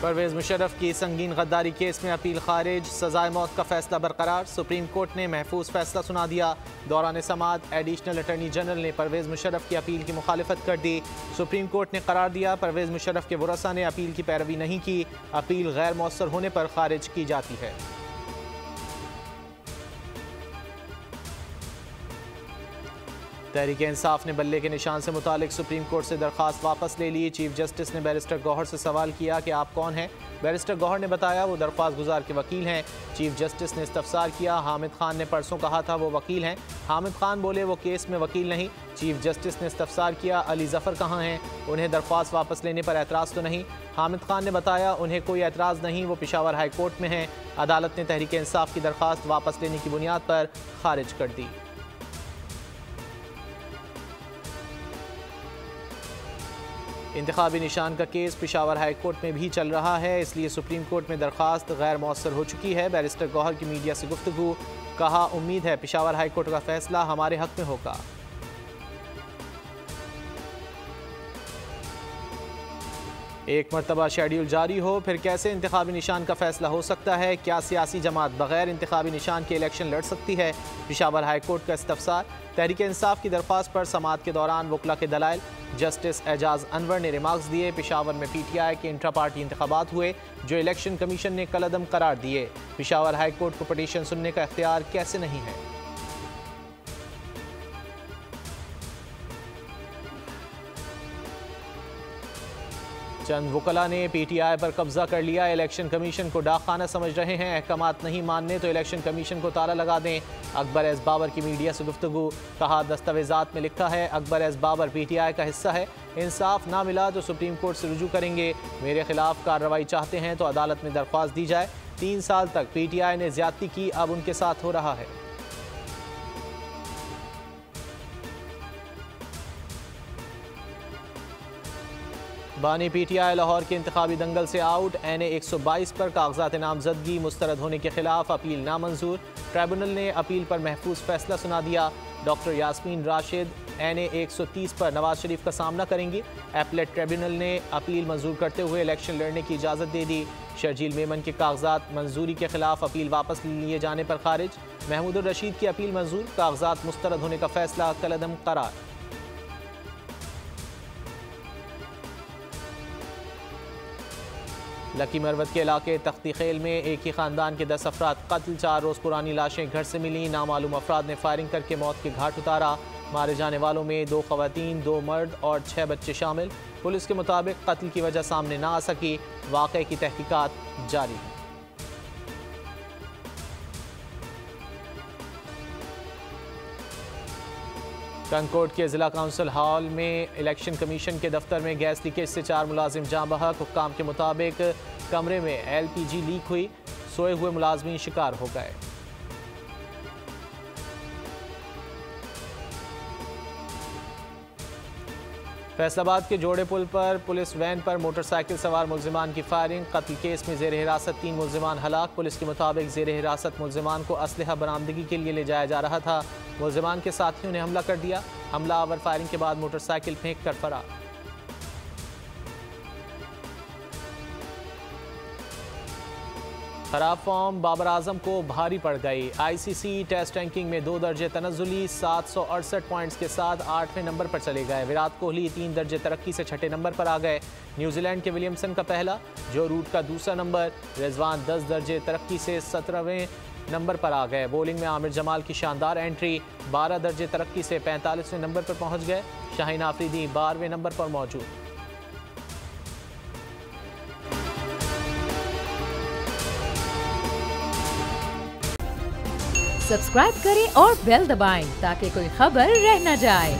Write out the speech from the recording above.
परवेज मुशर्रफ की संगीन गद्दारी केस में अपील खारिज, सजाए मौत का फैसला बरकरार। सुप्रीम कोर्ट ने महफूज फैसला सुना दिया। दौरान समाअत एडिशनल अटॉर्नी जनरल ने परवेज मुशर्रफ की अपील की मुखालिफत कर दी। सुप्रीम कोर्ट ने करार दिया, परवेज मुशर्रफ के वरसा ने अपील की पैरवी नहीं की। अपील गैर मौसर होने पर खारिज की जाती है। तहरीक इंसाफ ने बल्ले के निशान से मुतालिक सुप्रीम कोर्ट से दरख्वास्त वापस ले ली। चीफ जस्टिस ने बैरिस्टर गौहर से सवाल किया कि आप कौन हैं। बैरिस्टर गौहर ने बताया वो दरख्वास्त गुजार के वकील हैं। चीफ जस्टिस ने इस्तफसार किया, हामिद खान ने परसों कहा था वो वकील हैं। हामिद खान बोले वो केस में वकील नहीं। चीफ जस्टिस ने इस्तफसार किया, अली जफ़र कहाँ हैं, उन्हें दरख्वास्त वापस लेने पर एतराज़ तो नहीं। हामिद खान ने बताया उन्हें कोई एतराज़ नहीं, वो पेशावर हाई कोर्ट में हैं। अदालत ने तहरीक इंसाफ की दरख्वास्त वापस लेने की बुनियाद पर खारिज कर दी। इंतखाबी निशान का केस पेशावर हाई कोर्ट में भी चल रहा है, इसलिए सुप्रीम कोर्ट में दरख्वास्त गैर मौसर हो चुकी है। बैरिस्टर गौहर की मीडिया से गुफ्तगू, कहा उम्मीद है पेशावर हाई कोर्ट का फैसला हमारे हक में होगा। एक मरतबा शेड्यूल जारी हो फिर कैसे इंतखाबी निशान का फैसला हो सकता है। क्या सियासी जमात बगैर इंतखाबी निशान के इलेक्शन लड़ सकती है। पेशावर हाई कोर्ट का इस्तफसार। तहरीक इंसाफ की दरख्वास्त पर समाअत के दौरान वकला के दलाइल। जस्टिस एजाज अनवर ने रिमार्क्स दिए, पेशावर में PTI के इंट्रा पार्टी इंतखाबात हुए जो इलेक्शन कमीशन ने कलअदम करार दिए। पेशावर हाई कोर्ट को पटिशन सुनने का इख्तियार कैसे नहीं है। चंद वकला ने PTI पर कब्जा कर लिया। इलेक्शन कमीशन को डाकखाना समझ रहे हैं। अहकामात नहीं मानने तो इलेक्शन कमीशन को ताला लगा दें। अकबर एस बाबर की मीडिया से गुफ्तगू, कहा दस्तावेजात में लिखा है अकबर एस बाबर PTI का हिस्सा है। इंसाफ ना मिला तो सुप्रीम कोर्ट से रुजू करेंगे। मेरे खिलाफ कार्रवाई चाहते हैं तो अदालत में दरख्वास्त दी जाए। 3 साल तक PTI ने ज्यादती की, अब उनके साथ हो रहा है। बानी PTI लाहौर के इंतखाबी दंगल से आउट। NA 122 पर कागजात नामजदगी मुस्तरद होने के खिलाफ अपील नामंजूर। ट्राइब्यूनल ने अपील पर महफूज फैसला सुना दिया। डॉक्टर यास्मीन राशिद NA 130 पर नवाज शरीफ का सामना करेंगी। एपलेट ट्राइब्यूनल ने अपील मंजूर करते हुए इलेक्शन लड़ने की इजाज़त दे दी। शर्जील मेमन के कागजात मंजूरी के खिलाफ अपील वापस लिए जाने पर खारिज। महमूद रशीद की अपील मंजूर, कागजात मुस्तरद होने का फैसला कलअदम करार। लकी मरवत के इलाके तख्ती खेल में एक ही खानदान के 10 अफराद कत्ल। 4 रोज़ पुरानी लाशें घर से मिली। नामालूम अफराद ने फायरिंग करके मौत के घाट उतारा। मारे जाने वालों में 2 खवातीन, 2 मर्द और 6 बच्चे शामिल। पुलिस के मुताबिक कत्ल की वजह सामने ना आ सकी। वाक़े की तहकीकात जारी है। कंकोट के जिला काउंसिल हॉल में इलेक्शन कमीशन के दफ्तर में गैस लीकेज से 4 मुलाजिम जाँ बहक। हुक्काम के मुताबिक कमरे में LPG लीक हुई, सोए हुए मुलाजमीन शिकार हो गए। फैसलाबाद के जोड़े पुल पर पुलिस वैन पर मोटरसाइकिल सवार मुलजिमान की फायरिंग। कत्ल केस में जेर हिरासत 3 मुलजिमान हलाक। पुलिस के मुताबिक जेर हिरासत मुलजिमान को असलहा बरामदगी के लिए ले जाया जा रहा था। मुलजिमान के साथियों ने हमला कर दिया। हमलावर फायरिंग के बाद मोटरसाइकिल फेंक कर फरार। खराब फॉर्म बाबर आजम को भारी पड़ गई। ICC टेस्ट रैंकिंग में 2 दर्जे तनज़ुली 768 पॉइंट्स के साथ 8वें नंबर पर चले गए। विराट कोहली 3 दर्जे तरक्की से 6ठे नंबर पर आ गए। न्यूजीलैंड के विलियमसन का पहला, जो रूट का दूसरा नंबर। रिजवान 10 दर्जे तरक्की से 17वें नंबर पर आ गए। बॉलिंग में आमिर जमाल की शानदार एंट्री 12 दर्जे तरक्की से 45वें नंबर पर पहुंच गए। शाहीन आफरीदी 12वें नंबर पर मौजूद। सब्सक्राइब करें और बेल दबाएं ताकि कोई खबर रह न जाए।